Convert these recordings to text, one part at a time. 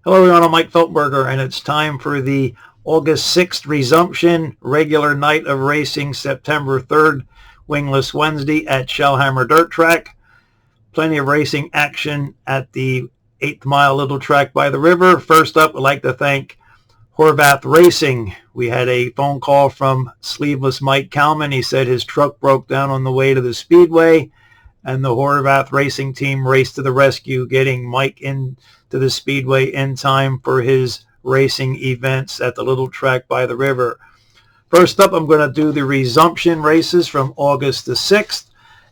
Hello everyone, I'm Mike Feltberger, and it's time for the August 6th resumption, regular night of racing, September 3rd, Wingless Wednesday at Shellhammer Dirt Track. Plenty of racing action at the 8th Mile Little Track by the river. First up, I'd like to thank Horvath Racing. We had a phone call from Sleeveless Mike Kalman. He said his truck broke down on the way to the Speedway, and the Horvath Racing team raced to the rescue, getting Mike into the Speedway in time for his racing events at the little track by the river. First up, I'm going to do the resumption races from August the 6th,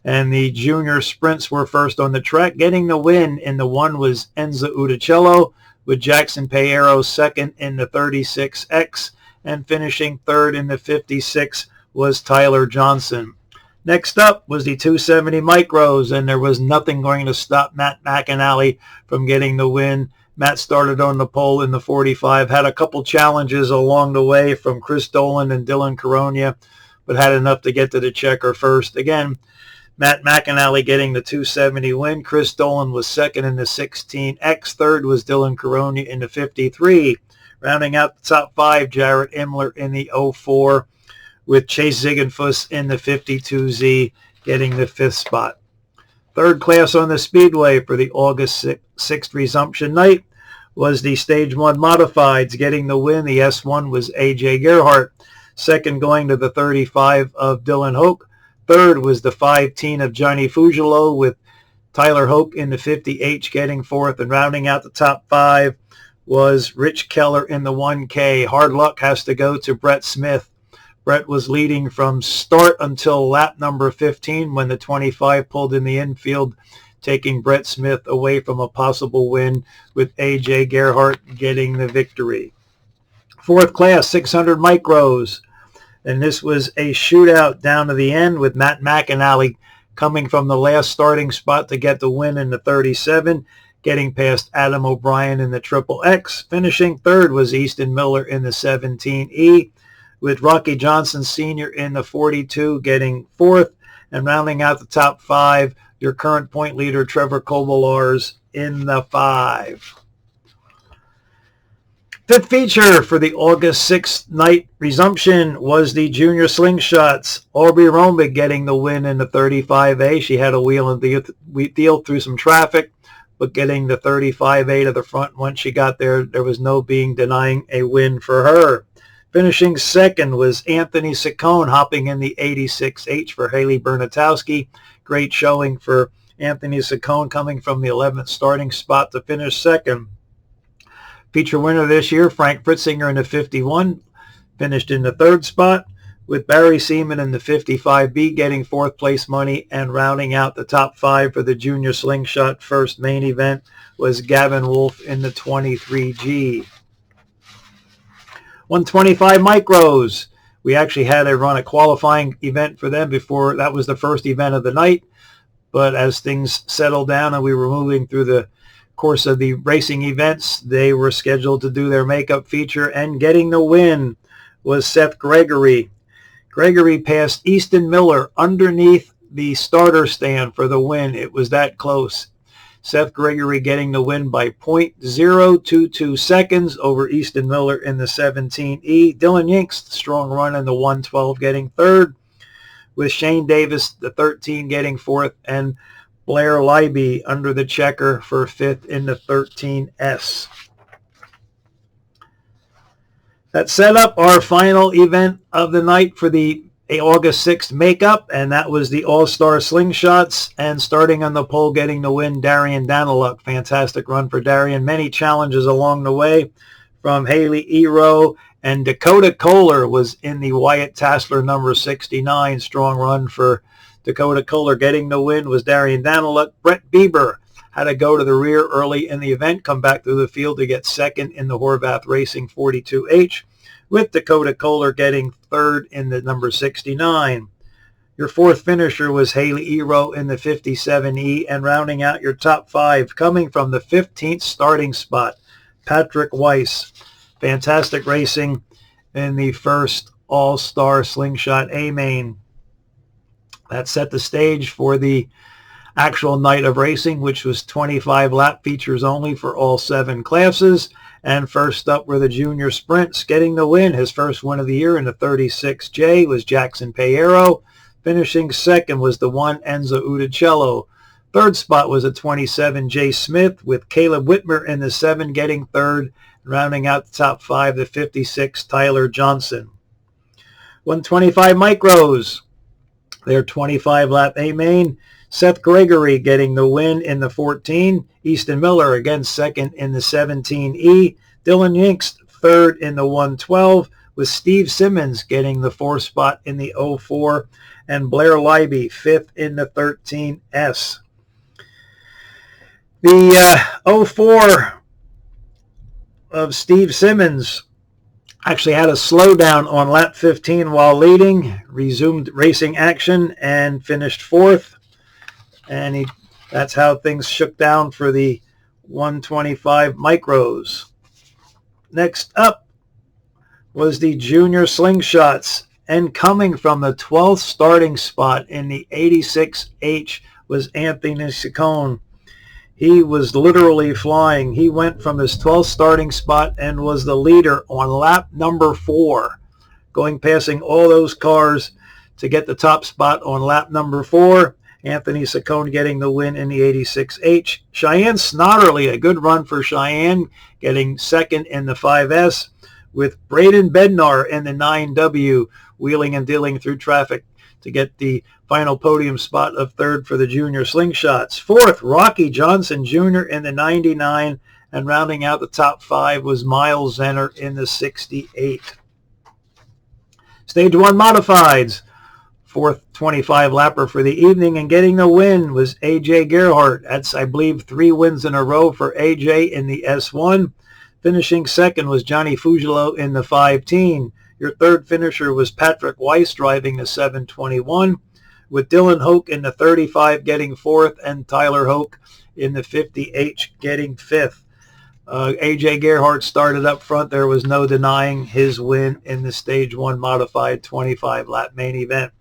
and the junior sprints were first on the track. Getting the win in the one was Enza Udicello, with Jackson Payero second in the 36X, and finishing third in the 56 was Tyler Johnson. Next up was the 270 micros, and there was nothing going to stop Matt McAnally from getting the win. Matt started on the pole in the 45, had a couple challenges along the way from Chris Dolan and Dylan Caronia, but had enough to get to the checker first. Again, Matt McAnally getting the 270 win. Chris Dolan was second in the 16X. Third was Dylan Caronia in the 53. Rounding out the top five, Jarrett Imler in the 04. With Chase Ziegenfuss in the 52Z getting the fifth spot. Third class on the Speedway for the August 6th resumption night was the Stage 1 Modifieds. Getting the win, the S1 was A.J. Gerhardt. Second going to the 35 of Dylan Hoke. Third was the 5-teen of Johnny Fugelo, with Tyler Hoke in the 50H getting fourth. And rounding out the top five was Rich Keller in the 1K. Hard luck has to go to Brett Smith. Brett was leading from start until lap number 15 when the 25 pulled in the infield, taking Brett Smith away from a possible win, with A.J. Gerhardt getting the victory. Fourth class, 600 micros, and this was a shootout down to the end, with Matt McAnally coming from the last starting spot to get the win in the 37, getting past Adam O'Brien in the Triple X. Finishing third was Easton Miller in the 17E. With Rocky Johnson Sr. in the 42 getting fourth, and rounding out the top five, your current point leader, Trevor Kovalars, in the 5. Fifth feature for the August 6th night resumption was the junior slingshots. Aubrey Romig getting the win in the 35A. She had a wheel and deal through some traffic, but getting the 35A to the front. Once she got there, there was no denying a win for her. Finishing second was Anthony Saccone, hopping in the 86H for Haley Bernatowski. Great showing for Anthony Saccone, coming from the 11th starting spot to finish second. Feature winner this year, Frank Fritzinger in the 51, finished in the third spot, with Barry Seaman in the 55B getting fourth place money. And rounding out the top five for the junior slingshot first main event was Gavin Wolf in the 23G. 125 micros. We actually had to run a qualifying event for them before. That was the first event of the night. But as things settled down and we were moving through the course of the racing events, they were scheduled to do their makeup feature, and getting the win was Seth Gregory. Gregory passed Easton Miller underneath the starter stand for the win. It was that close. Seth Gregory getting the win by 0.022 seconds over Easton Miller in the 17E. Dylan Yinks, strong run in the 112, getting third, with Shane Davis, the 13, getting fourth, and Blair Leiby under the checker for fifth in the 13S. That set up our final event of the night for the August 6th makeup, and that was the All-Star Slingshots. And starting on the pole, getting the win, Darian Daniluk. Fantastic run for Darian. Many challenges along the way from Haley Ero, and Dakota Kohler was in the Wyatt Tassler number 69. Strong run for Dakota Kohler. Getting the win was Darian Daniluk. Brett Bieber had to go to the rear early in the event, come back through the field to get second in the Horvath Racing 42H. With Dakota Kohler getting third in the number 69. Your fourth finisher was Haley Ero in the 57E, and rounding out your top five, coming from the 15th starting spot, Patrick Weiss. Fantastic racing in the first All-Star Slingshot A-Main. That set the stage for the actual night of racing, which was 25 lap features only for all 7 classes. And first up were the junior sprints. Getting the win, his first win of the year in the 36J, was Jackson Payero. Finishing second was the 1 Enzo Udicello. Third spot was a 27J Smith, with Caleb Whitmer in the 7 getting third. Rounding out the top 5, the 56 Tyler Johnson. 125 micros. Their 25 lap A main. Seth Gregory getting the win in the 14. Easton Miller again second in the 17E. Dylan Yinks third in the 112, with Steve Simmons getting the 4th spot in the 04, and Blair Leiby 5th in the 13S. The 04 of Steve Simmons actually had a slowdown on lap 15 while leading, resumed racing action, and finished 4th. And that's how things shook down for the 125 micros. Next up was the junior slingshots. And coming from the 12th starting spot in the 86H was Anthony Saccone. He was literally flying. He went from his 12th starting spot and was the leader on lap number 4, passing all those cars to get the top spot on lap number 4. Anthony Saccone getting the win in the 86H. Cheyenne Snotterly, a good run for Cheyenne, getting second in the 5S, with Braden Bednar in the 9W, wheeling and dealing through traffic to get the final podium spot of third for the junior slingshots. 4th, Rocky Johnson Jr. in the 99, and rounding out the top 5 was Miles Zenner in the 68. Stage 1 modifieds. 4th 25 lapper for the evening, and getting the win was AJ Gerhardt. That's, I believe, 3 wins in a row for AJ in the S1. Finishing second was Johnny Fugelo in the 15. Your third finisher was Patrick Weiss driving the 721, with Dylan Hoke in the 35 getting 4th, and Tyler Hoke in the 50H getting 5th. AJ Gerhardt started up front. There was no denying his win in the Stage 1 modified 25 lap main event.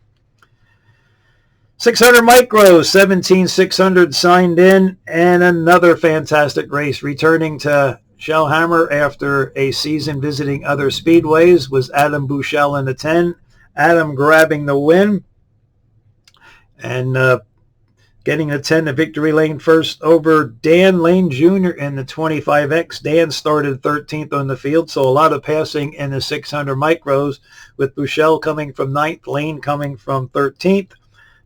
600 micros, 17,600 signed in, and another fantastic race. Returning to Shellhammer after a season visiting other speedways was Adam Bushell in the 10. Adam grabbing the win and getting the 10 to victory lane first over Dan Lane Jr. in the 25X. Dan started 13th on the field, so a lot of passing in the 600 micros, with Bushell coming from 9th, Lane coming from 13th.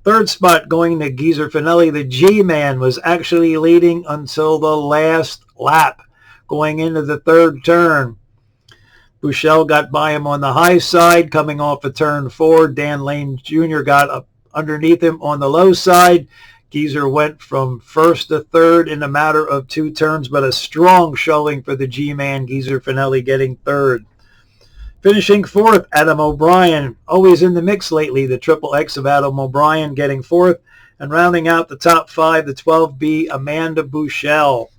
Third spot going to Geezer Finelli. The G-Man was actually leading until the last lap, going into the third turn. Bushell got by him on the high side, coming off of turn 4. Dan Lane Jr. got up underneath him on the low side. Geezer went from first to third in a matter of 2 turns, but a strong showing for the G-Man, Geezer Finelli, getting third. Finishing 4th, Adam O'Brien, always in the mix lately, the Triple X of Adam O'Brien getting 4th, and rounding out the top 5, the 12B, Amanda Bushell.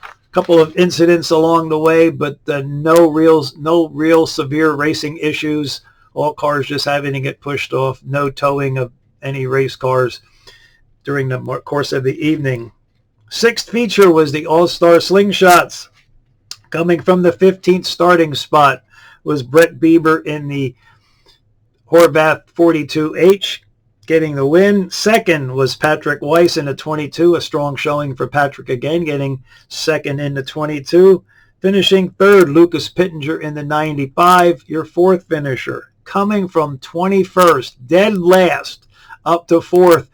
A couple of incidents along the way, but no real severe racing issues. All cars just having to get pushed off. No towing of any race cars during the course of the evening. 6th feature was the All-Star Slingshots. Coming from the 15th starting spot was Brett Bieber in the Horvath 42H, getting the win. Second was Patrick Weiss in the 22, a strong showing for Patrick again, getting second in the 22. Finishing third, Lucas Pittenger in the 95, your 4th finisher. Coming from 21st, dead last, up to 4th,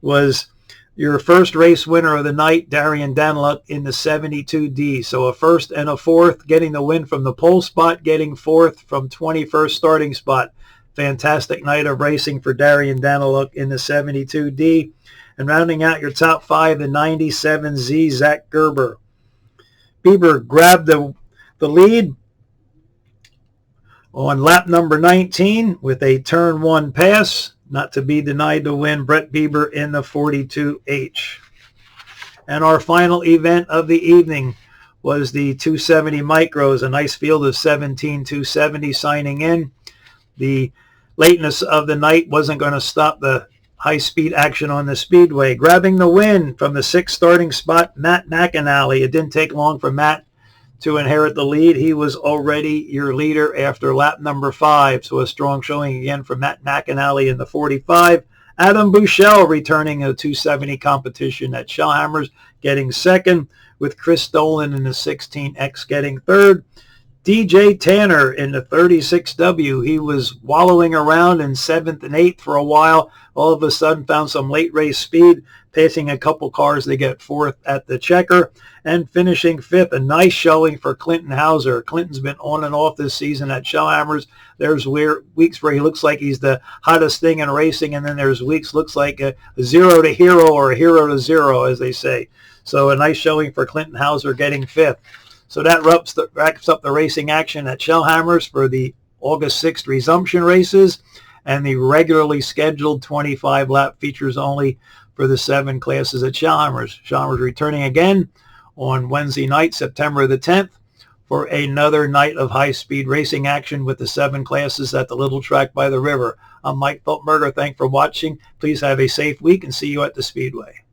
was your first race winner of the night, Darian Daniluk, in the 72D. So a 1st and a 4th, getting the win from the pole spot, getting 4th from 21st starting spot. Fantastic night of racing for Darian Daniluk in the 72D. And rounding out your top 5, the 97Z, Zach Gerber. Bieber grabbed the lead on lap number 19 with a turn 1 pass. Not to be denied to win, Brett Bieber in the 42H. And our final event of the evening was the 270 micros, a nice field of 17 270 signing in. The lateness of the night wasn't going to stop the high-speed action on the Speedway. Grabbing the win from the 6th starting spot, Matt McAnally. It didn't take long for Matt to inherit the lead. He was already your leader after lap number 5, so a strong showing again for Matt McAnally in the 45. Adam Buechele returning a 270 competition at Shellhammer's, getting second, with Chris Dolan in the 16X getting third. DJ Tanner in the 36W. He was wallowing around in 7th and 8th for a while. All of a sudden found some late race speed, passing a couple cars to get 4th at the checker, and finishing 5th. A nice showing for Clinton Hauser. Clinton's been on and off this season at Shellhammer's. There's weeks where he looks like he's the hottest thing in racing, and then there's weeks looks like a 0 to hero or a hero to 0, as they say. So a nice showing for Clinton Hauser getting 5th. So that wraps up the racing action at Shellhammer's for the August 6th resumption races and the regularly scheduled 25-lap features only for the 7 classes at Shellhammer's. Shellhammer's returning again on Wednesday night, September the 10th, for another night of high-speed racing action with the 7 classes at the Little Track by the River. I'm Mike Feltberger. Thanks for watching. Please have a safe week and see you at the Speedway.